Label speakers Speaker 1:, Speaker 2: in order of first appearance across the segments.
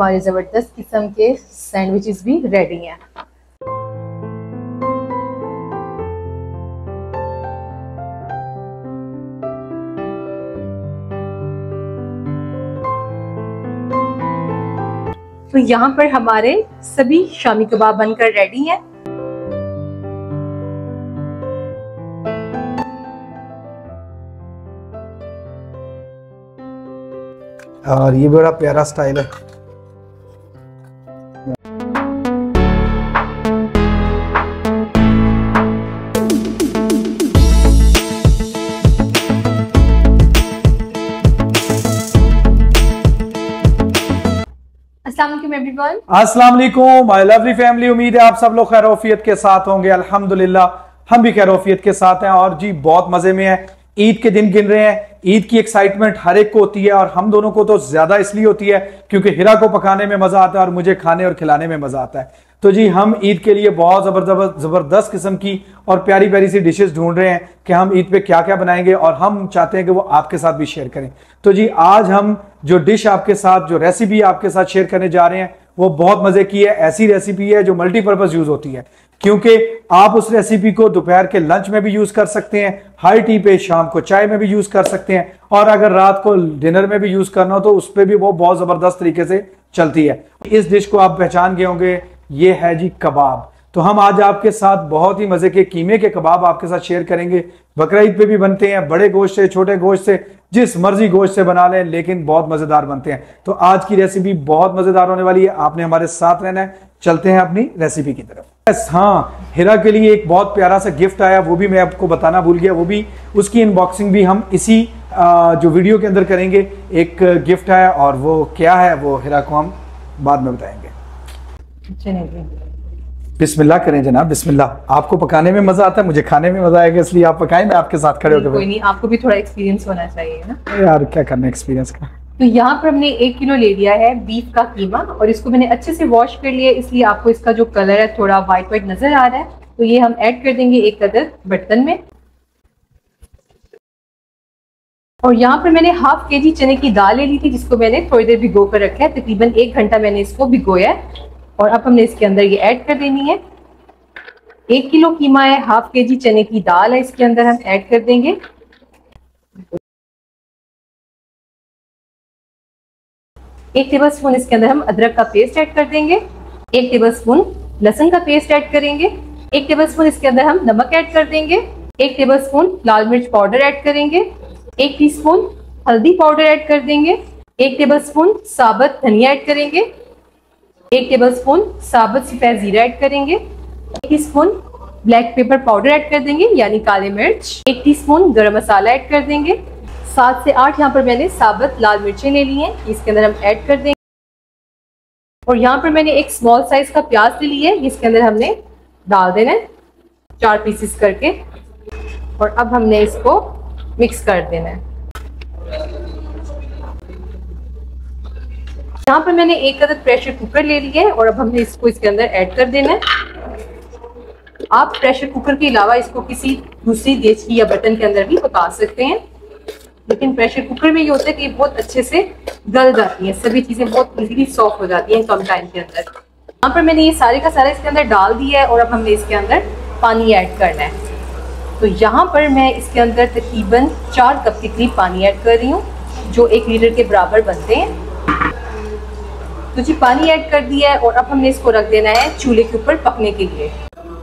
Speaker 1: हमारे ज़बरदस्त किस्म के सैंडविचेस भी रेडी हैं। तो यहाँ पर हमारे सभी शामी कबाब बनकर रेडी हैं।
Speaker 2: और ये बड़ा प्यारा स्टाइल है।
Speaker 1: अस्सलाम एवरीवन।
Speaker 2: अस्सलाम वालेकुम माय लवली फैमिली। उम्मीद है आप सब लोग खैरोफियत के साथ होंगे। अल्हम्दुलिल्लाह हम भी खैरोफियत के साथ हैं और जी बहुत मजे में है। ईद के दिन गिन रहे हैं। ईद की एक्साइटमेंट हर एक को होती है और हम दोनों को तो ज्यादा इसलिए होती है क्योंकि हिरा को पकाने में मजा आता है और मुझे खाने और खिलाने में मजा आता है। तो जी हम ईद के लिए बहुत जबरदस्त किस्म की और प्यारी प्यारी सी डिशेस ढूंढ रहे हैं कि हम ईद पे क्या क्या बनाएंगे और हम चाहते हैं कि वो आपके साथ भी शेयर करें। तो जी आज हम जो डिश आपके साथ, जो रेसिपी आपके साथ शेयर करने जा रहे हैं वो बहुत मजे की है। ऐसी रेसिपी है जो मल्टीपर्पज यूज होती है क्योंकि आप उस रेसिपी को दोपहर के लंच में भी यूज कर सकते हैं, हाई टी पे, शाम को चाय में भी यूज कर सकते हैं और अगर रात को डिनर में भी यूज करना हो तो उस पर भी वो बहुत जबरदस्त तरीके से चलती है। इस डिश को आप पहचान गए होंगे, ये है जी कबाब। तो हम आज आपके साथ बहुत ही मजे के कीमे के कबाब आपके साथ शेयर करेंगे। बकरा ईद पे भी बनते हैं, बड़े गोश्त से, छोटे गोश्त से, जिस मर्जी गोश्त से बना लें, लेकिन बहुत मजेदार बनते हैं। तो आज की रेसिपी बहुत मजेदार होने वाली है, आपने हमारे साथ रहना है। चलते हैं अपनी रेसिपी की तरफ। हाँ, हिरा के लिए एक बहुत प्यारा सा गिफ्ट आया, वो भी मैं आपको बताना भूल गया। वो भी उसकी अनबॉक्सिंग भी हम इसी जो वीडियो के अंदर करेंगे। एक गिफ्ट आया और वो क्या है वो हिरा को हम बाद में बताएंगे। बिस्मिल्लाह करें जनाब, बिस्मिल्लाह। आपको पकाने में मजा आता है, मुझे खाने में मजा आएगा, इसलिए आप पकाएं, मैं आपके साथ खड़े होकर।
Speaker 1: कोई नहीं, आपको भी थोड़ा एक्सपीरियंस होना चाहिए ना
Speaker 2: यार, क्या करना एक्सपीरियंस का।
Speaker 1: तो यहाँ पर हमने 1 किलो ले लिया है बीफ का कीमा और इसको मैंने अच्छे से वॉश कर लिया, इसलिए आपको इसका जो कलर है थोड़ा व्हाइट नजर आ रहा है। तो ये हम ऐड कर देंगे एक अदद बर्तन में। और यहाँ पर मैंने हाफ केजी चने की दाल ले ली थी जिसको मैंने थोड़ी देर भिगो कर रखा है, तकरीबन 1 घंटा मैंने इसको भिगोया है। और अब हमने इसके अंदर ये ऐड कर देनी है। 1 किलो कीमा है, हाफ केजी चने की दाल है, इसके अंदर हम ऐड कर देंगे। एक टेबलस्पून इसके अंदर हम अदरक का पेस्ट ऐड कर देंगे। 1 टेबलस्पून लहसुन का पेस्ट ऐड करेंगे। 1 टेबलस्पून इसके अंदर हम नमक ऐड कर देंगे। 1 टेबलस्पून लाल मिर्च पाउडर ऐड करेंगे। 1 टीस्पून हल्दी पाउडर ऐड कर देंगे। 1 टेबलस्पून साबुत धनिया ऐड करेंगे। 1 टेबलस्पून साबुत सफेद जीरा ऐड करेंगे। 1 teaspoon black pepper powder add कर देंगे यानी काले मिर्च। 1 टीस्पून गरम मसाला ऐड कर देंगे। 7 से 8 यहाँ पर मैंने साबुत लाल मिर्चें ले ली हैं, इसके अंदर हम ऐड कर देंगे। और यहाँ पर मैंने एक स्मॉल साइज का प्याज ले लिया है, इसके अंदर हमने डाल देना है 4 पीसेस करके। और अब हमने इसको मिक्स कर देना है। यहाँ पर मैंने एक अदद प्रेशर कुकर ले लिया है और अब हमने इसको इसके अंदर ऐड कर देना है। आप प्रेशर कुकर के अलावा इसको किसी दूसरी देसी या बर्तन के अंदर भी पका सकते हैं, लेकिन प्रेशर कुकर में ये होता है कि बहुत अच्छे से गल जाती हैं, सभी चीजें बहुत इजीली सॉफ्ट हो जाती हैं कम टाइम के अंदर। यहाँ पर मैंने ये सारे का सारा इसके अंदर डाल दिया है और अब हमने इसके अंदर पानी ऐड करना है। तो यहाँ पर मैं इसके अंदर तकरीबन 4 कप के करीब पानी ऐड कर रही हूँ, जो 1 लीटर के बराबर बनते हैं। तो जी पानी ऐड कर दिया है और अब हमने इसको रख देना है चूल्हे के ऊपर पकने के लिए।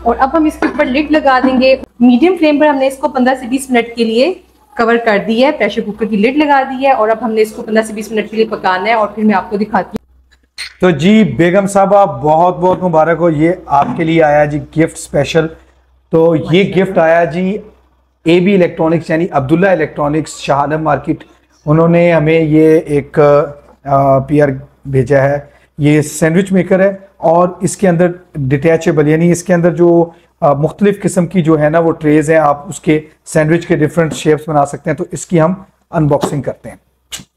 Speaker 1: और अब हम इसके ऊपर लिड लगा देंगे। मीडियम फ्लेम पर हमने इसको 15 से 20 मिनट के लिए कवर कर दी है, प्रेशर कुकर की लिड लगा दी है और अब हमने इसको 15 से 20 मिनट के लिए पकाना है और फिर मैं आपको दिखाती हूँ।
Speaker 2: तो जी बेगम साहबा बहुत बहुत मुबारक हो, ये आपके लिए आया जी गिफ्ट स्पेशल। तो ये गिफ्ट आया जी AB इलेक्ट्रॉनिक्स यानी अब्दुल्ला इलेक्ट्रॉनिक्स शाहआलम मार्केट, उन्होंने हमें ये एक PR भेजा है। ये सैंडविच मेकर है और इसके अंदर डिटैचेबल यानी इसके अंदर जो मुख्तलिफ किस्म की जो है ना वो ट्रेज हैं, आप उसके सैंडविच के डिफरेंट शेप्स बना सकते हैं। तो इसकी हम अनबॉक्सिंग करते हैं।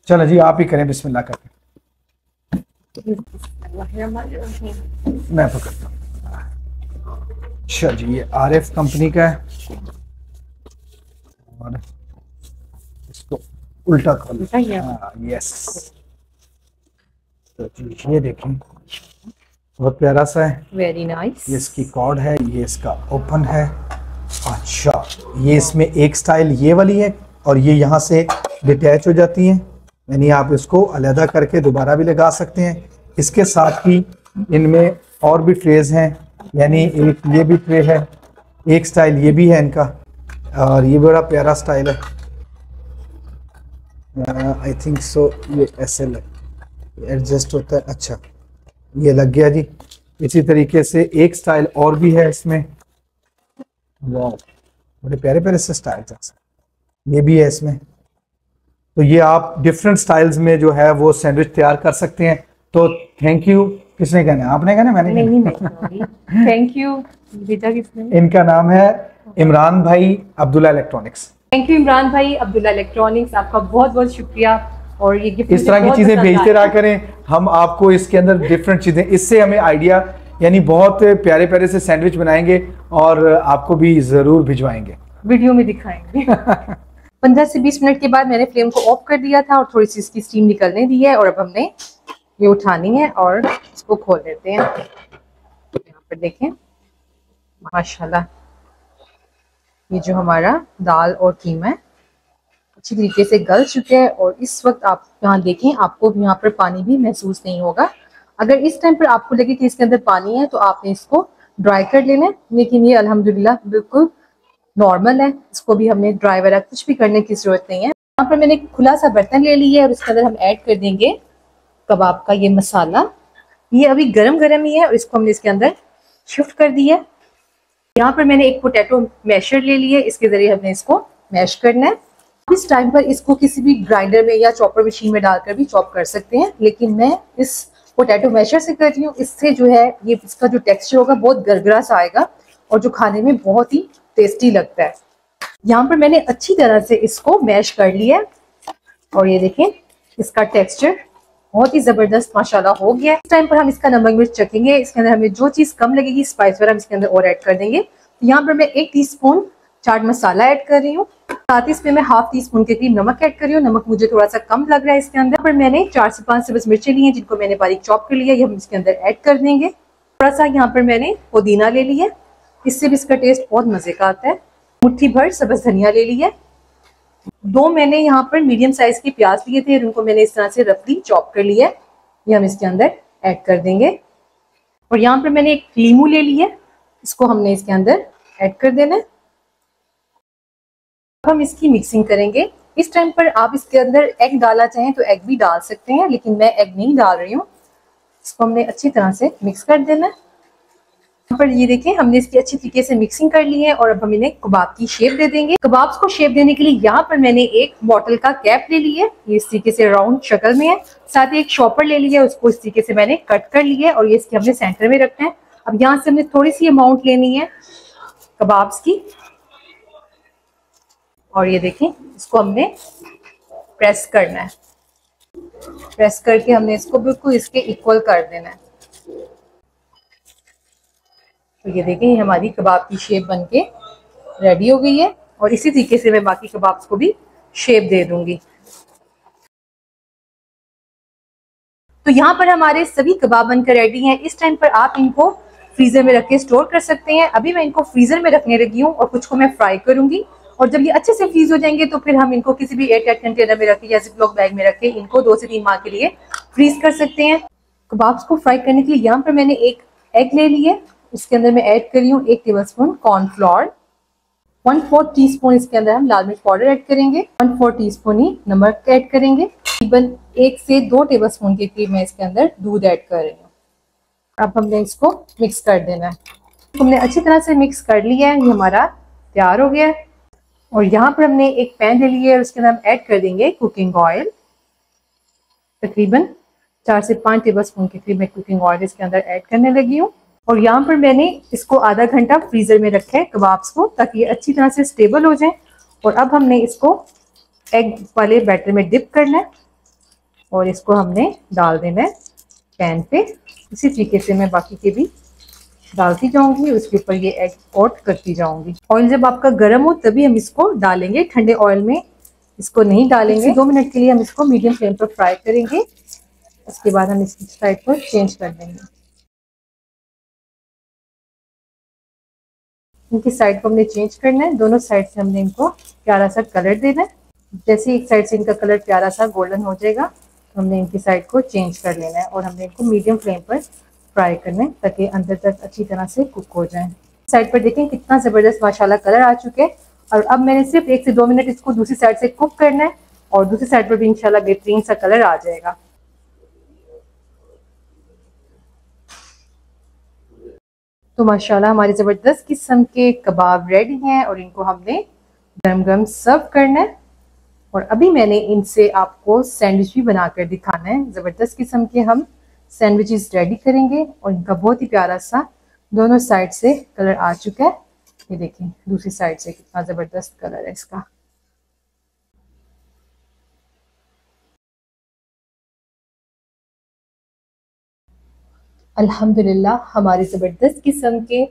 Speaker 2: चलो जी आप ही करें, बिस्मिल्लाह करके। मैं पकड़ता हूँ। अच्छा जी ये RF कंपनी का है और इसको उल्टा कर। यस तो जी ये देखें, बहुत प्यारा सा है,
Speaker 1: वेरी नाइस।
Speaker 2: ये इसकी कॉर्ड है, ये इसका ओपन है। अच्छा, ये इसमें एक स्टाइल ये वाली है और ये यहाँ से डिटैच हो जाती है, यानी आप इसको अलहदा करके दोबारा भी लगा सकते हैं। इसके साथ ही इनमें और भी ट्रेज हैं, यानी एक ये भी ट्रे है, एक स्टाइल ये भी है इनका, और ये बड़ा प्यारा स्टाइल है। आई थिंक सो ये ऐसे एडजस्ट होता है। अच्छा, ये लग गया जी। इसी तरीके से एक स्टाइल और भी है इसमें, वाह बड़े प्यारे प्यारे से स्टाइल, ये भी है इसमें। तो ये आप डिफरेंट स्टाइल्स में जो है वो सैंडविच तैयार कर सकते हैं। तो थैंक यू। किसने कहना है? आपने कहना? मैंने
Speaker 1: नहीं थैंक यू। भेजा किसने?
Speaker 2: इनका नाम है इमरान भाई Abdullah electronics.
Speaker 1: Thank you Imran भाई अब्दुल्ला इलेक्ट्रॉनिक्स, आपका बहुत बहुत शुक्रिया। और ये गिफ्ट
Speaker 2: इस तरह की चीजें भेजते रहा करें, हम आपको इसके अंदर डिफरेंट चीजें, इससे हमें आइडिया, यानी बहुत प्यारे प्यारे से सैंडविच बनाएंगे और आपको भी जरूर भिजवाएंगे,
Speaker 1: वीडियो में दिखाएंगे। 15 से 20 मिनट के बाद मैंने फ्लेम को ऑफ कर दिया था और थोड़ी सी इसकी स्टीम निकलने दी है, और अब हमने ये उठानी है और इसको खोल लेते हैं। यहाँ पर देखें माशाल्लाह, ये जो हमारा दाल और कीमा है अच्छी तरीके से गल चुके हैं, और इस वक्त आप यहाँ देखें, आपको यहाँ पर पानी भी महसूस नहीं होगा। अगर इस टाइम पर आपको लगे कि इसके अंदर पानी है तो आपने इसको ड्राई कर लेना है, लेकिन ये अल्हम्दुलिल्लाह बिल्कुल नॉर्मल है, इसको भी हमने ड्राई वगैरह कुछ भी करने की जरूरत नहीं है। यहाँ पर मैंने खुला सा बर्तन ले लिया है और इसके अंदर हम ऐड कर देंगे कबाब का ये मसाला। ये अभी गरम गरम ही है और इसको हमने इसके अंदर शिफ्ट कर दिया है। यहाँ पर मैंने एक पोटैटो मैशर ले लिया है, इसके जरिए हमने इसको मैश करना है। इस टाइम पर इसको किसी भी ग्राइंडर में या चॉपर मशीन में डालकर भी चॉप कर सकते हैं, लेकिन मैं इस पोटैटो मैशर से कर रही हूँ। इससे जो है ये इसका जो टेक्सचर होगा बहुत गरगरा सा आएगा और जो खाने में बहुत ही टेस्टी लगता है। यहाँ पर मैंने अच्छी तरह से इसको मैश कर लिया है और ये देखें इसका टेक्सचर बहुत ही जबरदस्त माशाल्लाह हो गया है। इस टाइम पर हम इसका नमक मिर्च चखेंगे, इसके अंदर हमें जो चीज कम लगेगी स्पाइस वगैरह हम इसके अंदर और ऐड कर देंगे। यहाँ पर मैं 1 टीस्पून चाट मसाला ऐड कर रही हूँ, साथ ही इसमें मैं ½ टीस्पून के करीब नमक ऐड कर रही हूँ। नमक मुझे थोड़ा सा कम लग रहा है इसके अंदर। पर मैंने 4 से 5 सब्ज मिर्चें ली हैं जिनको मैंने बारीक चॉप कर लिया, ये हम इसके अंदर ऐड कर देंगे। थोड़ा सा यहाँ पर मैंने पुदीना ले लिया, इससे भी इसका टेस्ट बहुत मजे का आता है। मुट्ठी भर सब्ज धनिया ले लिया। 2 मैंने यहाँ पर मीडियम साइज के प्याज लिए थे, उनको मैंने इस तरह से रफली चॉप कर लिया है, ये हम इसके अंदर ऐड कर देंगे। और यहाँ पर मैंने एक लीमू ले लिया, इसको हमने इसके अंदर ऐड कर देना है। अब हम इसकी मिक्सिंग करेंगे। इस टाइम पर आप इसके अंदर एग डालना चाहें तो एग भी डाल सकते हैं, लेकिन मैं एग नहीं डाल रही हूँ। इसको हमने अच्छी तरह से मिक्स कर देना है। यहाँ पर ये देखें हमने इसकी अच्छी तरीके से मिक्सिंग कर ली है और अब हम इन्हें कबाब की शेप दे देंगे। कबाब्स को शेप देने के लिए यहाँ पर मैंने एक बॉटल का कैप ले लिया है, ये इस तरीके से राउंड शक्ल में है। साथ ही एक शॉपर ले लिया है, उसको इस तरीके से मैंने कट कर लिया है और ये इसके हमने सेंटर में रखना है। अब यहाँ से हमने थोड़ी सी अमाउंट लेनी है कबाब्स की और ये देखें इसको हमने प्रेस करना है। प्रेस करके हमने इसको बिल्कुल इसके इक्वल कर देना है। तो ये देखें हमारी कबाब की शेप बनके रेडी हो गई है और इसी तरीके से मैं बाकी कबाब्स को भी शेप दे दूंगी। तो यहाँ पर हमारे सभी कबाब बनकर रेडी हैं। इस टाइम पर आप इनको फ्रीजर में रख के स्टोर कर सकते हैं। अभी मैं इनको फ्रीजर में रखने लगी हूँ और कुछ को मैं फ्राई करूंगी, और जब ये अच्छे से फ्रीज हो जाएंगे तो फिर हम इनको किसी भी एयरटाइट कंटेनर में रखें या जिपलॉक बैग में रखें, इनको 2 से 3 माह के लिए फ्रीज कर सकते हैं। कबाब्स को फ्राई करने के लिए यहाँ पर मैंने एक एग ले लिया, इसके अंदर मैं ऐड कर रही हूँ 1 टेबलस्पून कॉर्नफ्लोर, 1/4 टीस्पून इसके अंदर हम लाल मिर्च पाउडर ऐड करेंगे, 1/4 टीस्पून ही नमक ऐड करेंगे, तकरीबन 1 से 2 टेबलस्पून के करीब मैं इसके अंदर दूध ऐड कर रही हूँ। अब हमने इसको मिक्स कर देना है। हमने अच्छी तरह से मिक्स कर लिया है, ये हमारा तैयार हो गया है। और यहाँ पर हमने एक पैन ले लिया है, उसके अंदर हम ऐड कर देंगे कुकिंग ऑयल, तकरीबन 4 से 5 टेबलस्पून के करीब मैं कुकिंग ऑयल इसके अंदर ऐड करने लगी हूँ। और यहाँ पर मैंने इसको आधा घंटा फ्रीजर में रखा है कबाब्स को, ताकि ये अच्छी तरह से स्टेबल हो जाए। और अब हमने इसको एग वाले बैटर में डिप करना है और इसको हमने डाल देना है पैन पे। इसी तरीके से मैं बाकी के भी डालती जाऊंगी, उसके ऊपर ये एग कोट करती जाऊंगी। ऑयल जब आपका गर्म हो तभी हम इसको डालेंगे, ठंडे ऑयल में इसको नहीं डालेंगे। 2 मिनट के लिए हम इसको मीडियम फ्लेम पर फ्राई करेंगे इसके बाद हम इसकी साइड को चेंज कर देंगे। इनकी साइड को हमने चेंज करना है, दोनों साइड से हमने इनको प्यारा सा कलर देना है। जैसे एक साइड से इनका कलर प्यारा सा गोल्डन हो जाएगा तो हमने इनकी साइड को चेंज कर लेना है और हमने इनको मीडियम फ्लेम पर फ्राई करना है ताकि अंदर तक अच्छी तरह से कुक हो जाए। साइड पर देखें कितना ज़बरदस्त माशाल्लाह कलर आ चुके हैं। और अब मैंने सिर्फ 1 से 2 मिनट इसको दूसरी साइड से कुक करना है और दूसरी साइड पर भी इंशाल्लाह बेहतरीन सा कलर आ जाएगा। तो माशाल्लाह हमारे ज़बरदस्त किस्म के कबाब रेडी हैं और इनको हमने गरम गरम सर्व करना है। और अभी मैंने इनसे आपको सैंडविच भी बनाकर दिखाना है। ज़बरदस्त किस्म के हम सैंडविचेस रेडी करेंगे और इनका बहुत ही प्यारा सा दोनों साइड से कलर आ चुका है। ये देखें दूसरी साइड से कितना ज़बरदस्त कलर है इसका। अल्हम्दुलिल्लाह हमारे ज़बरदस्त किस्म के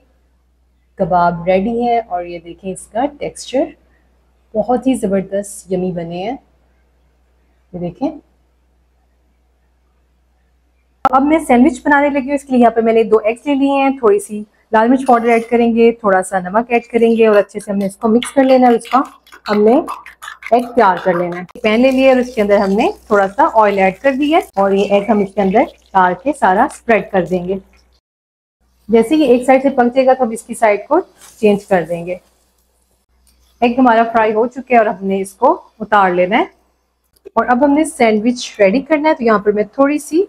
Speaker 1: कबाब रेडी हैं और ये देखें इसका टेक्सचर बहुत ही ज़बरदस्त यमी बने हैं। ये देखें। अब मैं सैंडविच बनाने लगी हूँ। इसके लिए यहाँ पे मैंने 2 एग्स ले लिए हैं, थोड़ी सी लाल मिर्च पाउडर ऐड करेंगे, थोड़ा सा नमक ऐड करेंगे और अच्छे से हमने इसको मिक्स कर लेना है। इसका हमने एग तैयार कर लेना है। पैन ले लिया और उसके अंदर हमने थोड़ा सा ऑयल ऐड कर दिया और ये एग हम इसके अंदर डाल के सारा स्प्रेड कर देंगे। जैसे ये एक साइड से पक जाएगा तो हम इसकी साइड को चेंज कर देंगे। एग हमारा फ्राई हो चुका है और हमने इसको उतार लेना है। और अब हमने सैंडविच रेडी करना है। तो यहाँ पर मैं थोड़ी सी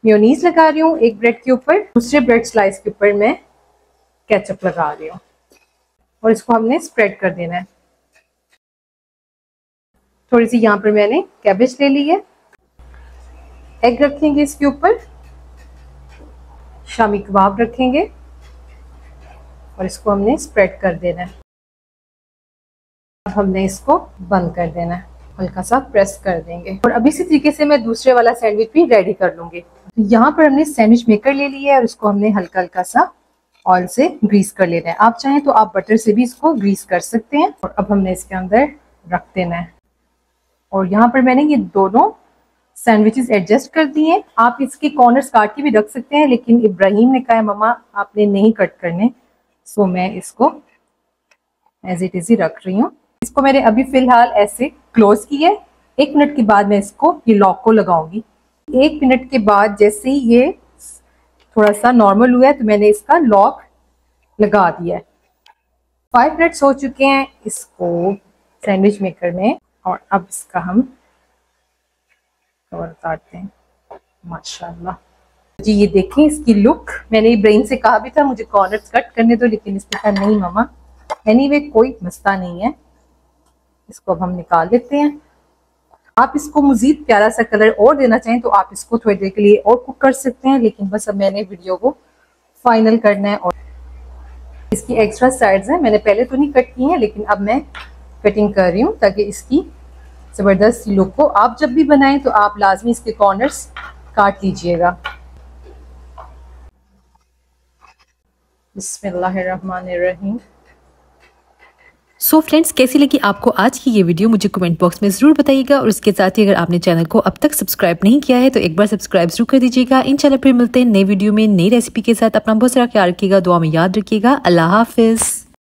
Speaker 1: मेयोनीज लगा रही हूँ एक ब्रेड के ऊपर, दूसरे ब्रेड स्लाइस के ऊपर मैं केचप लगा रही हूँ और इसको हमने स्प्रेड कर देना है। थोड़ी सी यहाँ पर मैंने कैबेज ले ली है। एग रखेंगे इसके ऊपर, शामी कबाब रखेंगे और इसको हमने स्प्रेड कर देना है। अब हमने इसको बंद कर देना है, हल्का सा प्रेस कर देंगे। और अब इसी तरीके से मैं दूसरे वाला सैंडविच भी रेडी कर लूंगी। यहाँ पर हमने सैंडविच मेकर ले लिया है और इसको हमने हल्का हल्का सा ऑयल से ग्रीस कर लेना है। आप चाहें तो आप बटर से भी इसको ग्रीस कर सकते हैं। और अब हमने इसके अंदर रख देना है और यहाँ पर मैंने ये दोनों सैंडविचेस एडजस्ट कर दिए हैं। आप इसके कॉर्नर्स काट के भी रख सकते हैं, लेकिन इब्राहिम ने कहा मम्मा आपने नहीं कट करने, सो मैं इसको एज इट इज ही रख रही हूँ। इसको मैंने अभी फिलहाल ऐसे क्लोज किया है। 1 मिनट के बाद मैं इसको ये लॉक को लगाऊंगी। 1 मिनट के बाद जैसे ही ये थोड़ा सा नॉर्मल हुआ है तो मैंने इसका लॉक लगा दिया है। 5 मिनट्स हो चुके हैं इसको सैंडविच मेकर में और अब इसका हम कवर उतारते हैं। माशाल्लाह जी ये देखें इसकी लुक। मैंने इब्राहिम से कहा भी था मुझे कॉर्नर्स कट करने दो, लेकिन इसने कहा नहीं मम्मा। एनीवे कोई मसला नहीं है। इसको अब हम निकाल देते हैं। आप इसको मजीद प्यारा सा कलर और देना चाहें तो आप इसको थोड़ी देर के लिए और कुक कर सकते हैं, लेकिन बस अब मैंने वीडियो को फाइनल करना है। और इसकी एक्स्ट्रा साइड्स हैं, मैंने पहले तो नहीं कट की हैं, लेकिन अब मैं कटिंग कर रही हूँ ताकि इसकी ज़बरदस्त लुक को आप जब भी बनाएं तो आप लाजमी इसके कॉर्नर्स काट लीजिएगा। बिस्मिल्लाहिर्रहमानिर्रहीम।
Speaker 3: सो फ्रेंड्स कैसी लगी आपको आज की ये वीडियो मुझे कमेंट बॉक्स में ज़रूर बताइएगा। और उसके साथ ही अगर आपने चैनल को अब तक सब्सक्राइब नहीं किया है तो एक बार सब्सक्राइब जरूर कर दीजिएगा। इंशाल्लाह फिर मिलते हैं नई वीडियो में नई रेसिपी के साथ। अपना बहुत सारा ख्याल रखिएगा, दुआ में याद रखिएगा। अल्लाह हाफिज़।